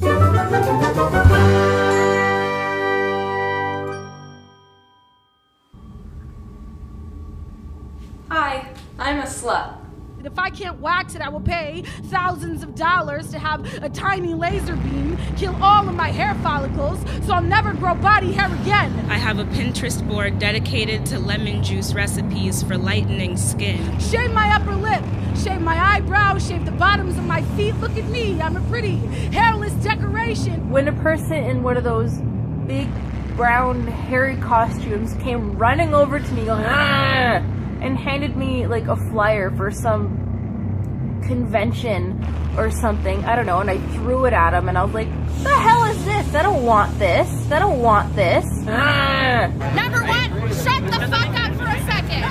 Hi, I'm a slut. If I can't wax it, I will pay thousands of dollars to have a tiny laser beam kill all of my hair follicles so I'll never grow body hair again. I have a Pinterest board dedicated to lemon juice recipes for lightening skin. Shave my upper lip, shave my eyebrows, shave the bottoms of my feet. Look at me, I'm a pretty hairless decoration. When a person in one of those big brown hairy costumes came running over to me going, "Ah!" and handed me like a flyer for some convention or something, I don't know, and I threw it at him and I was like, the hell is this? I don't want this. I don't want this. Ah! Number one, shut the fuck up for a second.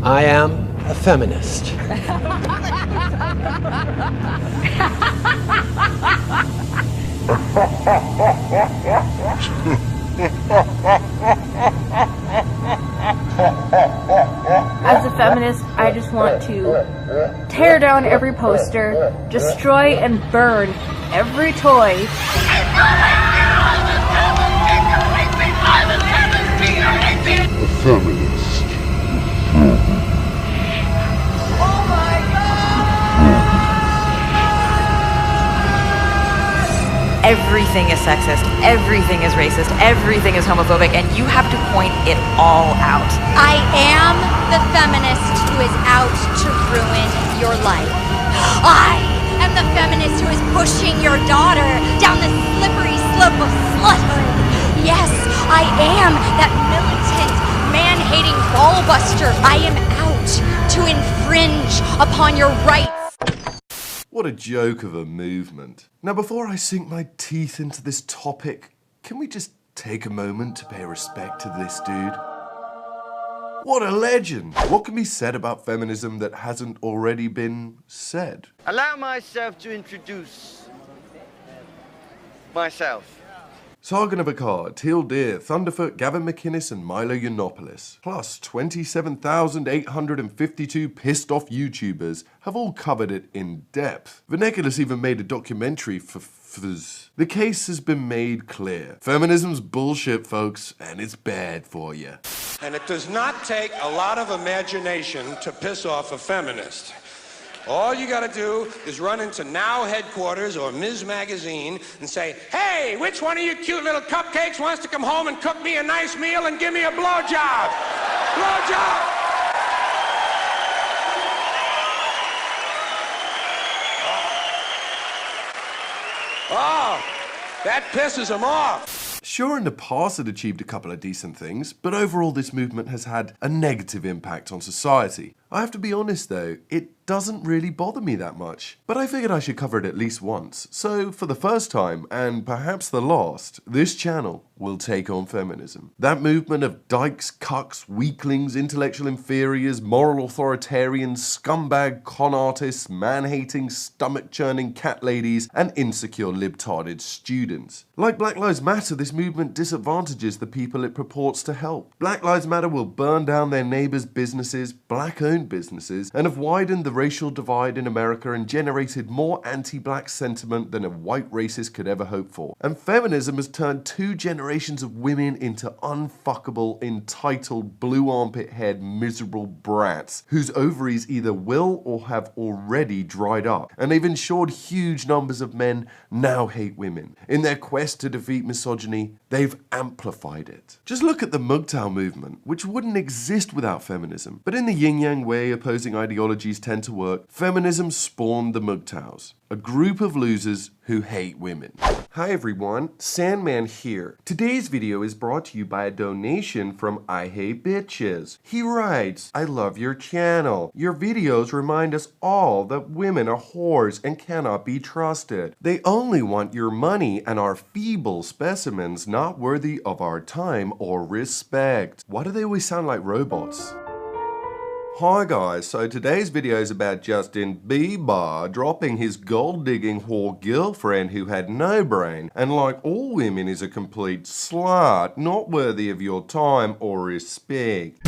I am a feminist. As a feminist, I just want to tear down every poster, destroy and burn every toy. A feminist. Everything is sexist, everything is racist, everything is homophobic, and you have to point it all out. I am the feminist who is out to ruin your life. I am the feminist who is pushing your daughter down the slippery slope of sluthood. Yes, I am that militant, man-hating ballbuster. I am out to infringe upon your rights. What a joke of a movement. Now, before I sink my teeth into this topic, can we just take a moment to pay respect to this dude? What a legend! What can be said about feminism that hasn't already been said? Allow myself to introduce myself. Sargon of Akkad, Teal Deer, Thunderfoot, Gavin McInnes, and Milo Yiannopoulos, plus 27,852 pissed off YouTubers have all covered it in depth. Veneculas even made a documentary for Fuzz. The case has been made clear. Feminism's bullshit, folks, and it's bad for you. And it does not take a lot of imagination to piss off a feminist. All you gotta do is run into Now headquarters or Ms. Magazine and say, hey, which one of you cute little cupcakes wants to come home and cook me a nice meal and give me a blowjob? Blowjob! Oh, that pisses them off. Sure, in the past it achieved a couple of decent things, but overall this movement has had a negative impact on society. I have to be honest though, it doesn't really bother me that much, but I figured I should cover it at least once. So for the first time, and perhaps the last, this channel will take on feminism. That movement of dykes, cucks, weaklings, intellectual inferiors, moral authoritarians, scumbag con artists, man-hating, stomach-churning cat ladies, and insecure libtarded students. Like Black Lives Matter, this movement disadvantages the people it purports to help. Black Lives Matter will burn down their neighbors' businesses, black-owned businesses, and have widened the racial divide in America and generated more anti-black sentiment than a white racist could ever hope for. And feminism has turned 2 generations of women into unfuckable, entitled, blue armpit head, miserable brats whose ovaries either will or have already dried up. And they've ensured huge numbers of men now hate women. In their quest to defeat misogyny, they've amplified it. Just look at the MGTOW movement, which wouldn't exist without feminism. But in the yin-yang way opposing ideologies tend to work, feminism spawned the MGTOWs, a group of losers who hate women. Hi everyone, Sandman here. Today's video is brought to you by a donation from I Hate Bitches. He writes, I love your channel. Your videos remind us all that women are whores and cannot be trusted. They only want your money and are feeble specimens not worthy of our time or respect. Why do they always sound like robots? Hi guys, so today's video is about Justin Bieber dropping his gold-digging whore girlfriend who had no brain and like all women is a complete slut, not worthy of your time or respect.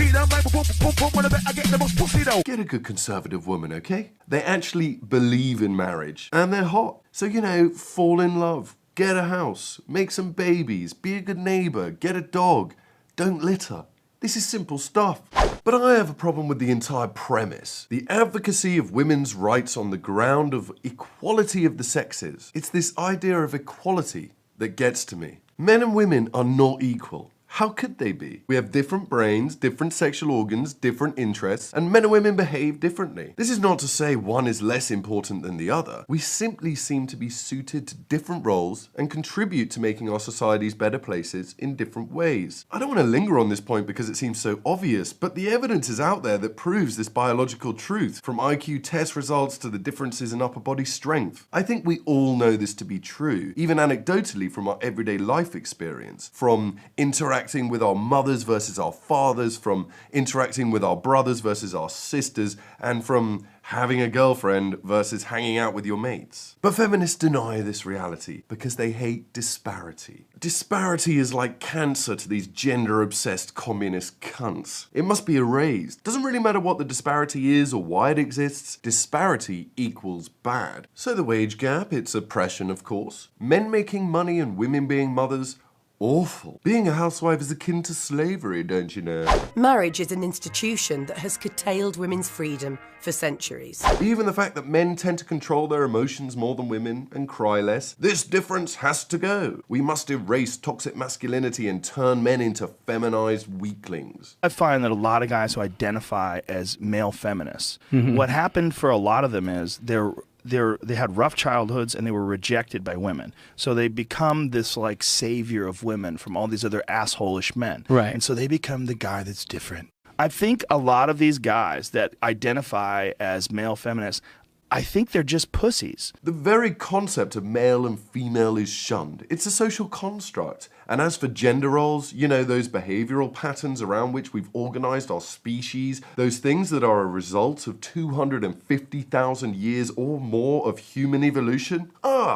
Get a good conservative woman, okay? They actually believe in marriage and they're hot. So, you know, fall in love, get a house, make some babies, be a good neighbor, get a dog, don't litter. This is simple stuff. But I have a problem with the entire premise. The advocacy of women's rights on the ground of equality of the sexes. It's this idea of equality that gets to me. Men and women are not equal. How could they be? We have different brains, different sexual organs, different interests, and men and women behave differently. This is not to say one is less important than the other. We simply seem to be suited to different roles and contribute to making our societies better places in different ways. I don't want to linger on this point because it seems so obvious, but the evidence is out there that proves this biological truth, from IQ test results to the differences in upper body strength. I think we all know this to be true, even anecdotally from our everyday life experience, from interacting with our mothers versus our fathers, from interacting with our brothers versus our sisters, and from having a girlfriend versus hanging out with your mates. But feminists deny this reality because they hate disparity. Disparity is like cancer to these gender-obsessed communist cunts. It must be erased. Doesn't really matter what the disparity is or why it exists. Disparity equals bad. So the wage gap, it's oppression of course. Men making money and women being mothers, awful. Being a housewife is akin to slavery, don't you know? Marriage is an institution that has curtailed women's freedom for centuries. Even the fact that men tend to control their emotions more than women and cry less, this difference has to go. We must erase toxic masculinity and turn men into feminized weaklings. I find that a lot of guys who identify as male feminists, what happened for a lot of them is they had rough childhoods and they were rejected by women. So they become this like savior of women from all these other asshole-ish men. Right. And so they become the guy that's different. I think a lot of these guys that identify as male feminists, I think they're just pussies. The very concept of male and female is shunned. It's a social construct. And as for gender roles, you know, those behavioral patterns around which we've organized our species, those things that are a result of 250,000 years or more of human evolution,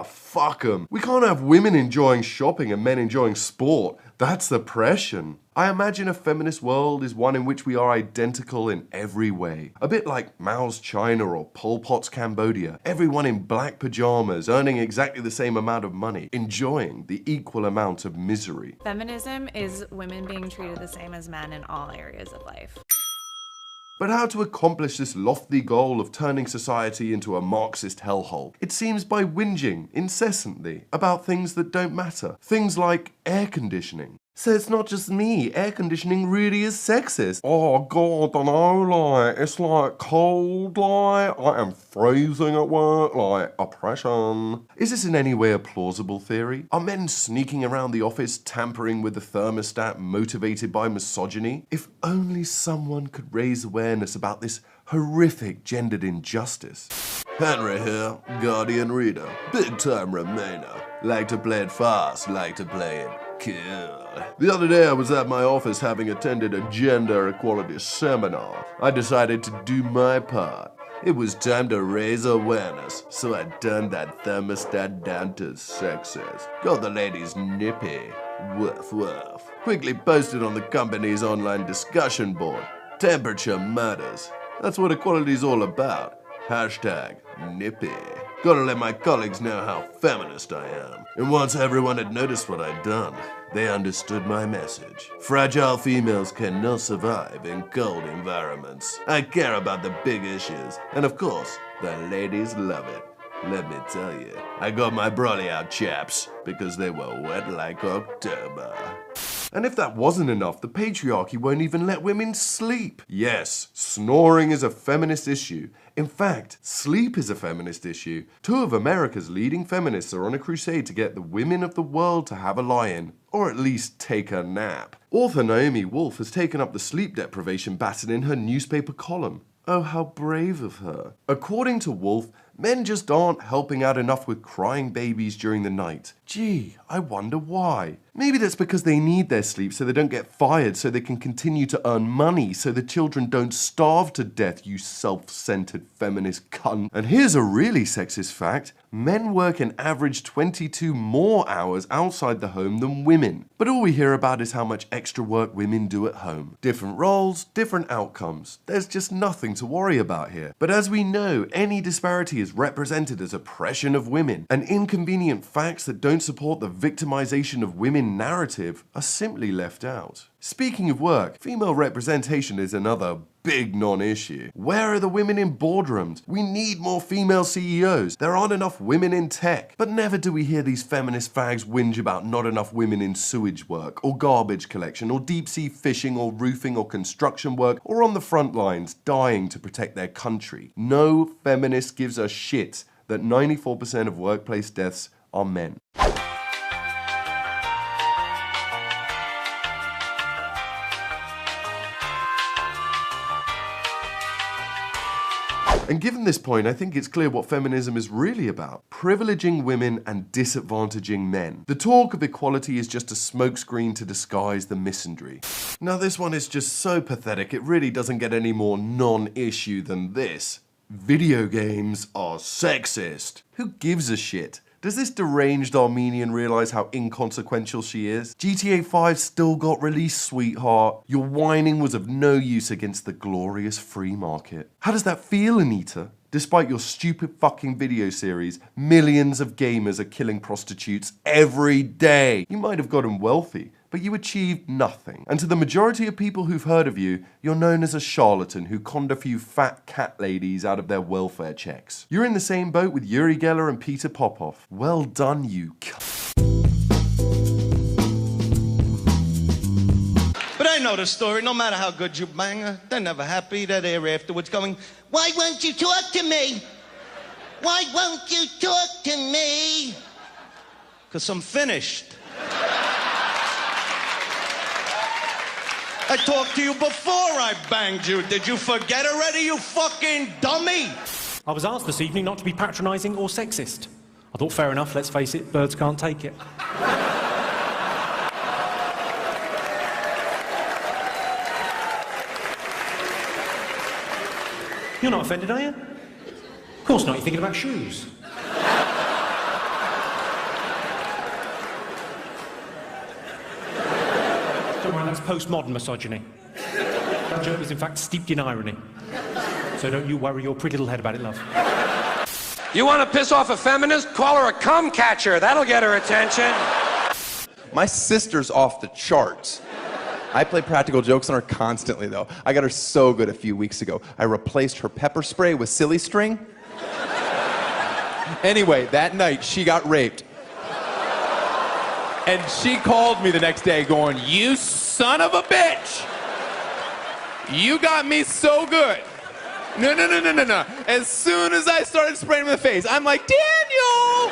fuck 'em. We can't have women enjoying shopping and men enjoying sport. That's oppression. I imagine a feminist world is one in which we are identical in every way. A bit like Mao's China or Pol Pot's Cambodia. Everyone in black pajamas, earning exactly the same amount of money, enjoying the equal amount of misery. Feminism is women being treated the same as men in all areas of life. But how to accomplish this lofty goal of turning society into a Marxist hellhole? It seems by whinging incessantly about things that don't matter. Things like air conditioning. So it's not just me, air conditioning really is sexist. Oh god, I know, like, it's like cold, like, I am freezing at work, like, oppression. Is this in any way a plausible theory? Are men sneaking around the office tampering with the thermostat motivated by misogyny? If only someone could raise awareness about this horrific gendered injustice. Henry here, Guardian Reader, big time Remainer. Like to play it fast, like to play it cool. The other day I was at my office having attended a gender equality seminar. I decided to do my part. It was time to raise awareness, so I turned that thermostat down to sexist. Got the ladies nippy. Woof woof. Quickly posted on the company's online discussion board. Temperature matters. That's what equality's all about. Hashtag nippy. Gotta let my colleagues know how feminist I am. And once everyone had noticed what I'd done, they understood my message. Fragile females cannot survive in cold environments. I care about the big issues, and of course, the ladies love it. Let me tell you, I got my brolly out, chaps, because they were wet like October. And if that wasn't enough, the patriarchy won't even let women sleep. Yes, snoring is a feminist issue. In fact, sleep is a feminist issue. 2 of America's leading feminists are on a crusade to get the women of the world to have a lie-in, or at least take a nap. Author Naomi Wolf has taken up the sleep deprivation baton in her newspaper column. Oh, how brave of her. According to Wolf, men just aren't helping out enough with crying babies during the night. Gee, I wonder why. Maybe that's because they need their sleep so they don't get fired, so they can continue to earn money, so the children don't starve to death, you self-centered feminist cunt. And here's a really sexist fact. Men work an average 22 more hours outside the home than women. But all we hear about is how much extra work women do at home. Different roles, different outcomes. There's just nothing to worry about here. But as we know, any disparity is represented as oppression of women, and inconvenient facts that don't support the victimization of women narrative are simply left out. Speaking of work, female representation is another big non-issue. Where are the women in boardrooms? We need more female CEOs. There aren't enough women in tech. But never do we hear these feminist fags whinge about not enough women in sewage work, or garbage collection, or deep-sea fishing, or roofing, or construction work, or on the front lines dying to protect their country. No feminist gives a shit that 94% of workplace deaths are men. And given this point, I think it's clear what feminism is really about. Privileging women and disadvantaging men. The talk of equality is just a smokescreen to disguise the misandry. Now this one is just so pathetic, it really doesn't get any more non-issue than this. Video games are sexist. Who gives a shit? Does this deranged Armenian realize how inconsequential she is? GTA 5 still got released, sweetheart. Your whining was of no use against the glorious free market. How does that feel, Anita? Despite your stupid fucking video series, millions of gamers are killing prostitutes every day. You might have gotten wealthy, but you achieved nothing. And to the majority of people who've heard of you, you're known as a charlatan who conned a few fat cat ladies out of their welfare checks. You're in the same boat with Yuri Geller and Peter Popoff. Well done, you c***. But I know the story. No matter how good you bang her, they're never happy. They're there afterwards going, "Why won't you talk to me? Why won't you talk to me?" 'Cause I'm finished. I talked to you before I banged you. Did you forget already, you fucking dummy? I was asked this evening not to be patronising or sexist. I thought, fair enough, let's face it, birds can't take it. You're not offended, are you? Of course not, you're thinking about shoes. Don't worry, that's postmodern misogyny. That joke is in fact steeped in irony. So don't you worry your pretty little head about it, love. You want to piss off a feminist? Call her a cum catcher. That'll get her attention. My sister's off the charts. I play practical jokes on her constantly, though. I got her so good a few weeks ago. I replaced her pepper spray with silly string. Anyway, that night, she got raped. And she called me the next day going, "You son of a bitch! You got me so good." No. As soon as I started spraying him in the face, I'm like, "Daniel!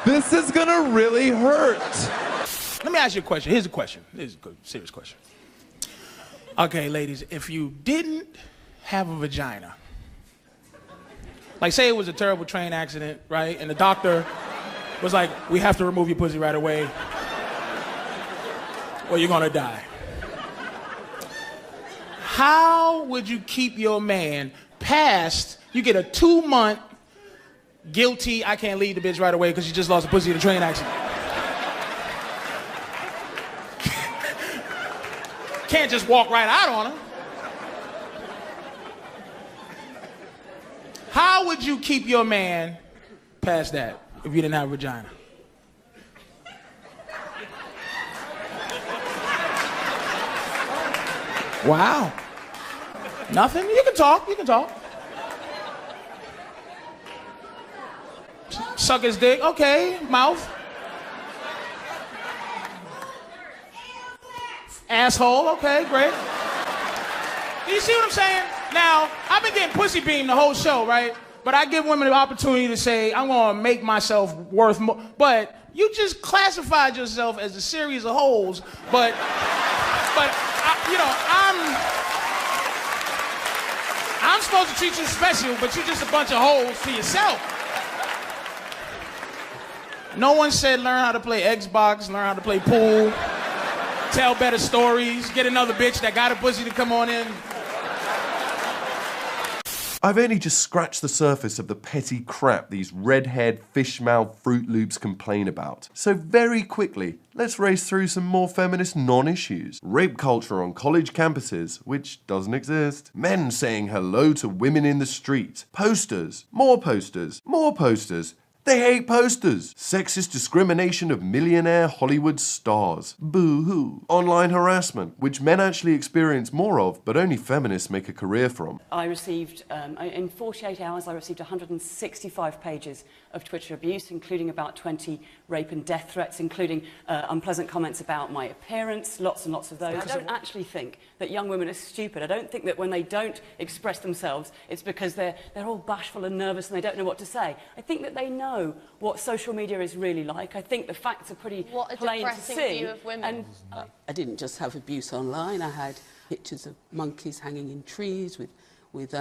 This is gonna really hurt." Let me ask you a question. Here's a question. Here's a good, serious question. Okay, ladies, if you didn't have a vagina, like say it was a terrible train accident, right? And the doctor was like, "We have to remove your pussy right away, or you're gonna die." How would you keep your man past, you get a 2-month guilty, I can't leave the bitch right away because you just lost a pussy in a train accident? Can't just walk right out on her. How would you keep your man past that if you didn't have a vagina? Wow. Nothing? You can talk, you can talk. Suck his dick, okay, mouth. Asshole, okay, great. You see what I'm saying? Now, I've been getting pussy beamed the whole show, right? But I give women the opportunity to say, I'm gonna make myself worth more. But you just classified yourself as a series of holes, but I'm supposed to treat you special, but you're just a bunch of holes to yourself. No one said learn how to play Xbox, learn how to play pool, tell better stories, get another bitch that got a pussy to come on in. I've only just scratched the surface of the petty crap these red-haired, fish-mouthed Fruit Loops complain about. So very quickly, let's race through some more feminist non-issues. Rape culture on college campuses, which doesn't exist. Men saying hello to women in the street. Posters. More posters. More posters. They hate posters. Sexist discrimination of millionaire Hollywood stars. Boo-hoo. Online harassment, which men actually experience more of, but only feminists make a career from. I received, in 48 hours, I received 165 pages of Twitter abuse, including about 20 rape and death threats, including unpleasant comments about my appearance, lots and lots of those. I don't actually think that young women are stupid. I don't think that when they don't express themselves, it's because they're all bashful and nervous and they don't know what to say. I think that they know what social media is really like. I think the facts are pretty plain to see. View of women. And I didn't just have abuse online. I had pictures of monkeys hanging in trees with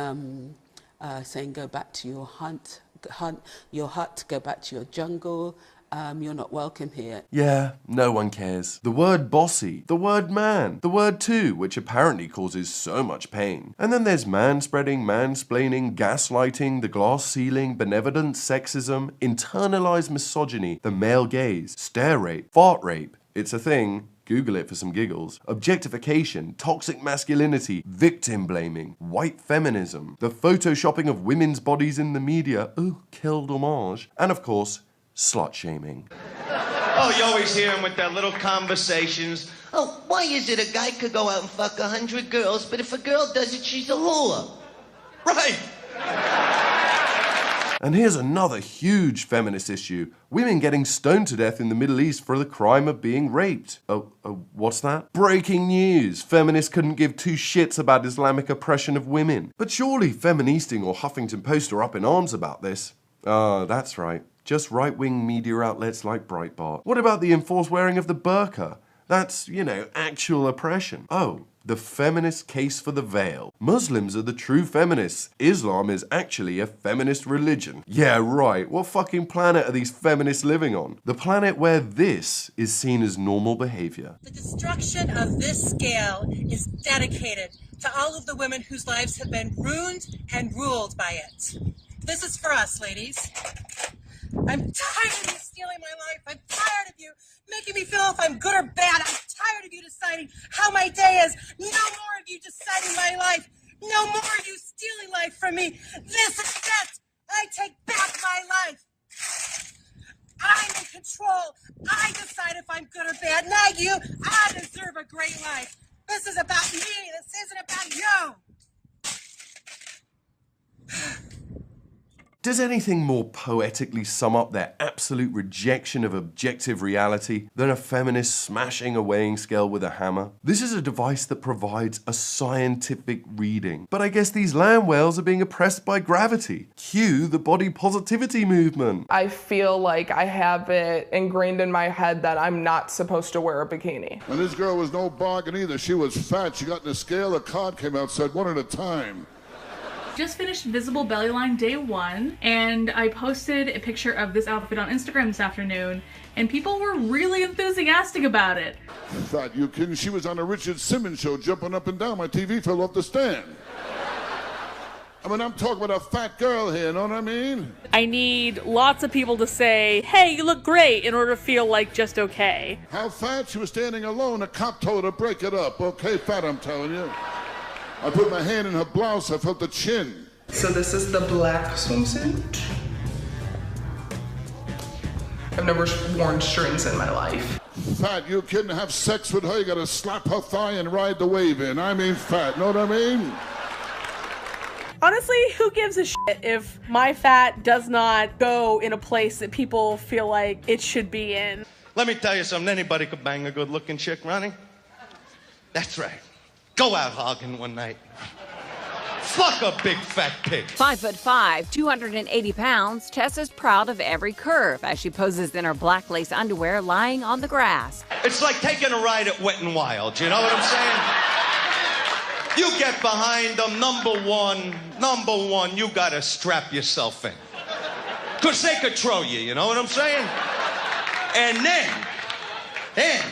saying go back to your hut, go back to your jungle. You're not welcome here. Yeah, no one cares. The word bossy, the word man, the word too, which apparently causes so much pain. And then there's manspreading, mansplaining, gaslighting, the glass ceiling, benevolent sexism, internalized misogyny, the male gaze, stare rape, fart rape. It's a thing. Google it for some giggles. Objectification, toxic masculinity, victim blaming, white feminism, the photoshopping of women's bodies in the media, ooh, quel dommage, and of course, slut shaming. Oh, you always hear them with their little conversations. Oh, why is it a guy could go out and fuck 100 girls, but if a girl does it, she's a whore? Right. And here's another huge feminist issue. Women getting stoned to death in the Middle East for the crime of being raped. What's that? Breaking news. Feminists couldn't give two shits about Islamic oppression of women. But surely Feministing or Huffington Post are up in arms about this. That's right. Just right-wing media outlets like Breitbart. What about the enforced wearing of the burqa? That's, actual oppression. Oh, the feminist case for the veil. Muslims are the true feminists. Islam is actually a feminist religion. Yeah, right. What fucking planet are these feminists living on? The planet where this is seen as normal behavior. The destruction of this scale is dedicated to all of the women whose lives have been ruined and ruled by it. This is for us, ladies. I'm tired of you stealing my life. I'm tired of you making me feel if I'm good or bad. I'm tired of you deciding how my day is. No more of you deciding my life. No more of you stealing life from me. This is it. I take back my life. I'm in control. I decide if I'm good or bad. Not you. I deserve a great life. This is about me. This isn't about you. Does anything more poetically sum up their absolute rejection of objective reality than a feminist smashing a weighing scale with a hammer? This is a device that provides a scientific reading. But I guess these land whales are being oppressed by gravity. Cue the body positivity movement. I feel like I have it ingrained in my head that I'm not supposed to wear a bikini. And this girl was no bargain either. She was fat. She got in the scale. A card came out, said one at a time. Just finished Visible Belly Line day 1, and I posted a picture of this outfit on Instagram this afternoon, and people were really enthusiastic about it. Thought you kidding? She was on a Richard Simmons show jumping up and down. My TV fell off the stand. I mean, I'm talking about a fat girl here, know what I mean? I need lots of people to say, hey, you look great, in order to feel like just okay. How fat? She was standing alone. A cop told her to break it up. Okay, fat, I'm telling you. I put my hand in her blouse, I felt the chin. So this is the black swimsuit. I've never worn strings in my life. Fat, you kidding? Have sex with her, you gotta slap her thigh and ride the wave in. I mean fat, know what I mean? Honestly, who gives a shit if my fat does not go in a place that people feel like it should be in? Let me tell you something, anybody could bang a good-looking chick, Ronnie. That's right. Go out hogging one night. Fuck a big fat pig. 5'5", 280 pounds, Tess is proud of every curve as she poses in her black lace underwear lying on the grass. It's like taking a ride at Wet n Wild, you know what I'm saying? You get behind them, number one, you gotta strap yourself in. Cause they could throw you know what I'm saying? And then,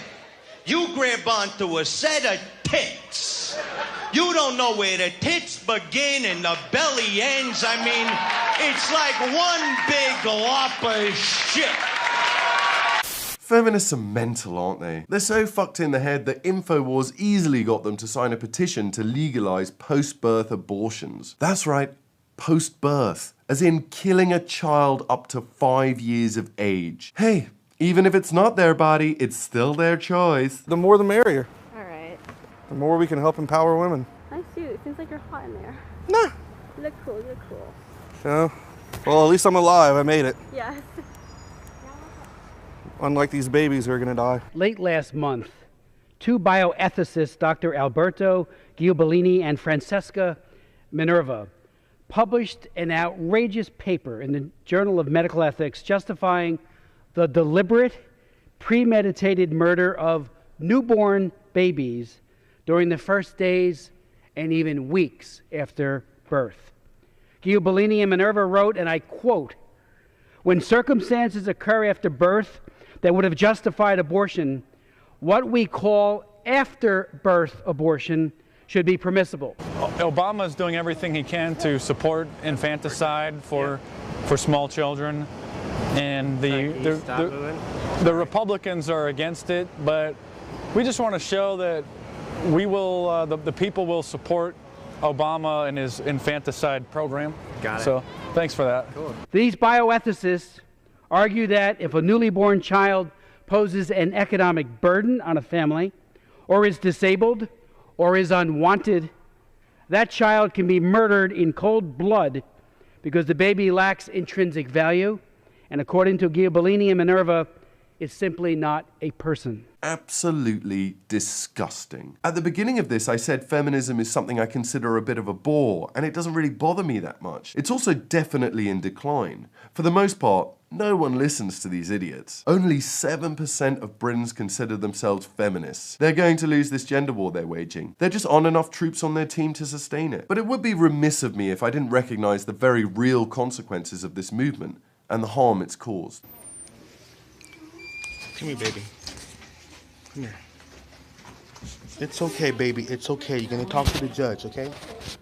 you grab onto a set of tits. You don't know where the tits begin and the belly ends. I mean, it's like one big lump of shit. Feminists are mental, aren't they? They're so fucked in the head that InfoWars easily got them to sign a petition to legalize post-birth abortions. That's right, post-birth, as in killing a child up to 5 years of age. Hey, even if it's not their body, it's still their choice. The more the merrier. All right. The more we can help empower women. Nice suit. It seems like you're hot in there. Nah. You look cool. You look cool. Yeah. Well, at least I'm alive. I made it. Yes. Unlike these babies who are going to die. Late last month, two bioethicists, Dr. Alberto Giubilini and Francesca Minerva, published an outrageous paper in the Journal of Medical Ethics justifying the deliberate, premeditated murder of newborn babies during the first days and even weeks after birth. Giubilini and Minerva wrote, and I quote, "When circumstances occur after birth that would have justified abortion, what we call after-birth abortion should be permissible." Obama is doing everything he can to support infanticide for small children, and the Republicans are against it, but we just want to show that we will, the people will support Obama and his infanticide program. Got it. So thanks for that. Cool. These bioethicists argue that if a newly born child poses an economic burden on a family, or is disabled, or is unwanted, that child can be murdered in cold blood because the baby lacks intrinsic value, and according to Giubilini and Minerva, is simply not a person. Absolutely disgusting. At the beginning of this, I said feminism is something I consider a bit of a bore, and it doesn't really bother me that much. It's also definitely in decline. For the most part, no one listens to these idiots. Only 7% of Britons consider themselves feminists. They're going to lose this gender war they're waging. There just aren't enough troops on their team to sustain it. But it would be remiss of me if I didn't recognize the very real consequences of this movement and the harm it's caused. Come here, baby. Come here. It's okay, baby. It's okay. You're going to talk to the judge, okay?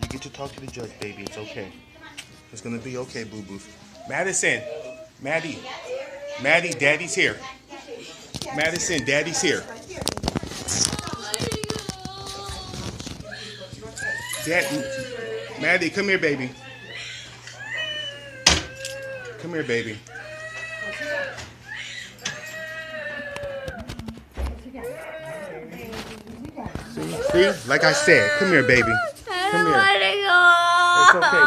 You get to talk to the judge, baby. It's okay. It's going to be okay, boo-boo. Madison. Maddie, Daddy's here. Madison, Daddy's here. Maddie, come here, baby. Come here, baby. See? Like I said, come here, baby. Come here. It's okay,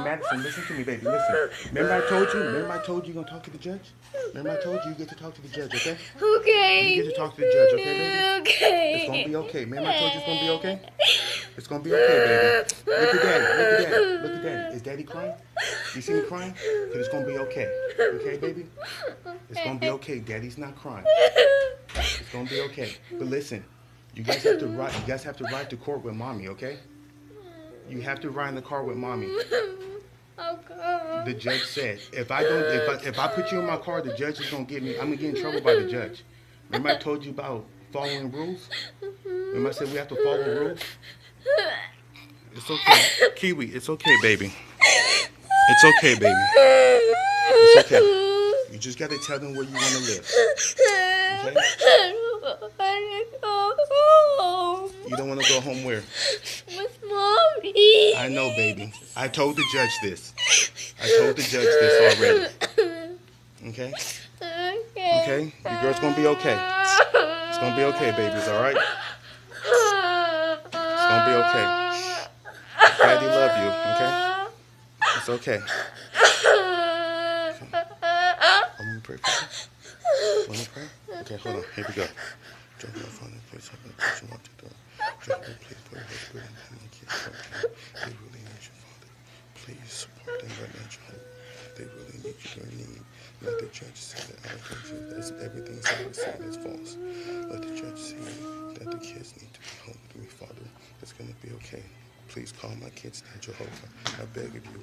Madison, listen to me, baby, listen. Remember I told you you're gonna talk to the judge? Remember I told you get to talk to the judge, okay? Okay. You get to talk to the judge, okay, baby? Okay. It's gonna be okay. Remember I told you it's gonna be okay? It's gonna be okay, baby. Look at Daddy. Is Daddy crying? You see me crying? Because it's gonna be okay. Okay, baby? It's gonna be okay. Daddy's not crying. It's gonna be okay. But listen, you guys have to ride to court with mommy, okay? You have to ride in the car with mommy. Okay. The judge said, if I put you in my car, the judge is gonna get me. I'm gonna get in trouble by the judge. Remember I told you about following rules? Remember I said we have to follow rules? It's okay, Kiwi. It's okay, baby. It's okay, baby. It's okay. You just gotta tell them where you wanna live. Okay? You don't wanna go home where? With mommy. I know, baby. I told the judge this. I told the judge this already. Okay? Okay? Your girl's gonna be okay. It's gonna be okay, babies, all right? It's gonna be okay. Daddy love you, okay? It's okay. I'm gonna pray for you. Want to pray? Okay, hold on. Here we go. Jehovah, Father, please help me push them out the door. Jehovah, please put your spirit in them and kids, okay? They really need you, Father. Please support them right now, Jehovah. They really need you. They need. Let the judge say that everything's saying is false. Let the judge say that the kids need to be home with me, Father. It's going to be okay. Please call my kids now, Jehovah. I beg of you.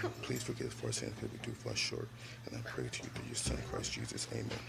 And please forgive us for our sins because we do fall short. And I pray to you through your Son, Christ Jesus. Amen.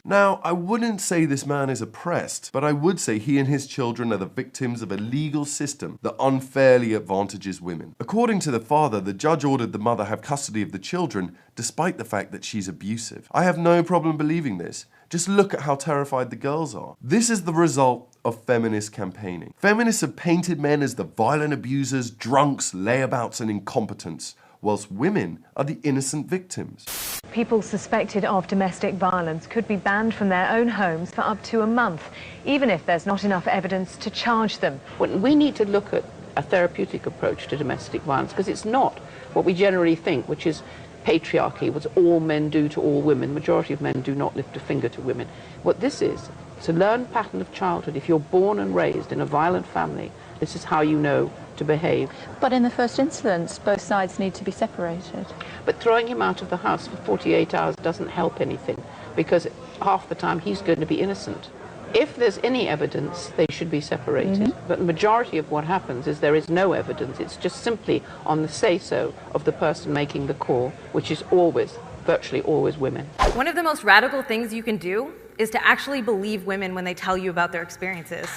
Now, I wouldn't say this man is oppressed, but I would say he and his children are the victims of a legal system that unfairly advantages women. According to the father, the judge ordered the mother have custody of the children, despite the fact that she's abusive. I have no problem believing this. Just look at how terrified the girls are. This is the result of feminist campaigning. Feminists have painted men as the violent abusers, drunks, layabouts, and incompetents, whilst women are the innocent victims. People suspected of domestic violence could be banned from their own homes for up to a month, even if there's not enough evidence to charge them. We need to look at a therapeutic approach to domestic violence, because it's not what we generally think, which is patriarchy, what all men do to all women. The majority of men do not lift a finger to women. What this is, it's a learned pattern of childhood. If you're born and raised in a violent family, this is how you know to behave. But in the first instance, both sides need to be separated. But throwing him out of the house for 48 hours doesn't help anything, because half the time he's going to be innocent. If there's any evidence, they should be separated. But the majority of what happens is there is no evidence. It's just simply on the say-so of the person making the call, which is always, virtually always, women. One of the most radical things you can do is to actually believe women when they tell you about their experiences.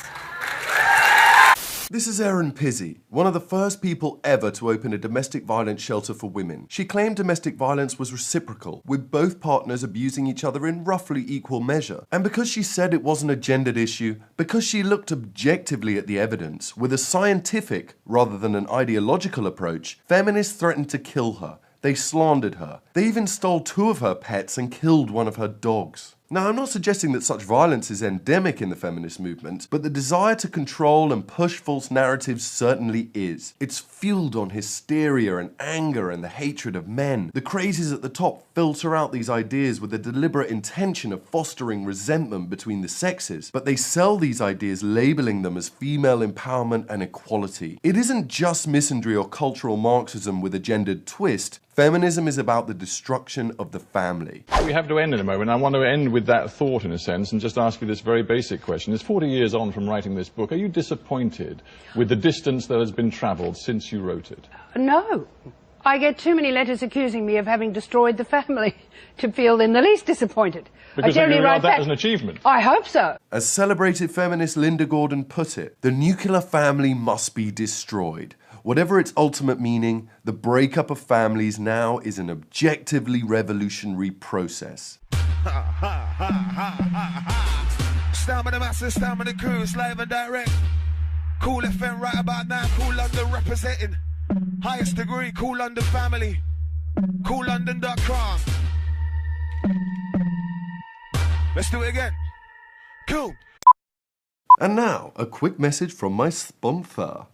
This is Erin Pizzey, one of the first people ever to open a domestic violence shelter for women. She claimed domestic violence was reciprocal, with both partners abusing each other in roughly equal measure. And because she said it wasn't a gendered issue, because she looked objectively at the evidence, with a scientific rather than an ideological approach, feminists threatened to kill her. They slandered her. They even stole 2 of her pets and killed one of her dogs. Now, I'm not suggesting that such violence is endemic in the feminist movement, but the desire to control and push false narratives certainly is. It's fueled on hysteria and anger and the hatred of men. The crazies at the top filter out these ideas with the deliberate intention of fostering resentment between the sexes, but they sell these ideas labeling them as female empowerment and equality. It isn't just misandry or cultural Marxism with a gendered twist. Feminism is about the destruction of the family. We have to end in a moment. I want to end with that thought, in a sense, and just ask you this very basic question. It's 40 years on from writing this book. Are you disappointed with the distance that has been travelled since you wrote it? No. I get too many letters accusing me of having destroyed the family to feel in the least disappointed. Because you regard that as an achievement. I hope so. As celebrated feminist Linda Gordon put it, the nuclear family must be destroyed. Whatever its ultimate meaning, the breakup of families now is an objectively revolutionary process. Stand by the masses, stand by the crews, live and direct. Cool FM right about now, Cool London representing. Highest degree, Cool London family. CoolLondon.com. Let's do it again. Cool. And now, a quick message from my sponsor.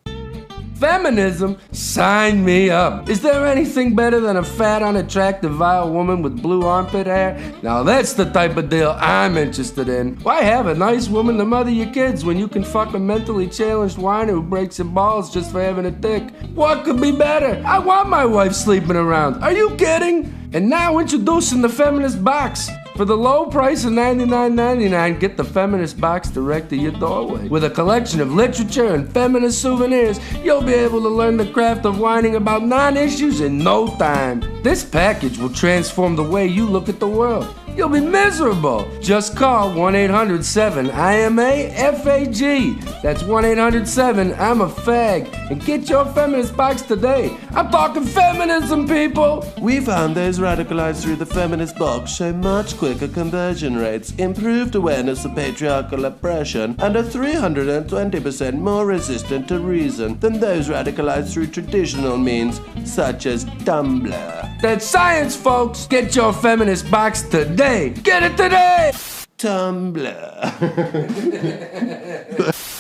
Feminism? Sign me up. Is there anything better than a fat, unattractive, vile woman with blue armpit hair? Now that's the type of deal I'm interested in. Why have a nice woman to mother your kids when you can fuck a mentally challenged whiner who breaks your balls just for having a dick? What could be better? I want my wife sleeping around. Are you kidding? And now introducing the Feminist Box. For the low price of $99.99, get the Feminist Box direct to your doorway. With a collection of literature and feminist souvenirs, you'll be able to learn the craft of whining about non-issues in no time. This package will transform the way you look at the world. You'll be miserable. Just call 1-800-7-IMA-FAG. That's 1-800-7-I'm-a-fag. And get your Feminist Box today. I'm talking feminism, people. We found those radicalized through the Feminist Box show much quicker conversion rates, improved awareness of patriarchal oppression, and are 320% more resistant to reason than those radicalized through traditional means, such as Tumblr. That's science, folks. Get your Feminist Box today. Get it today! Tumblr.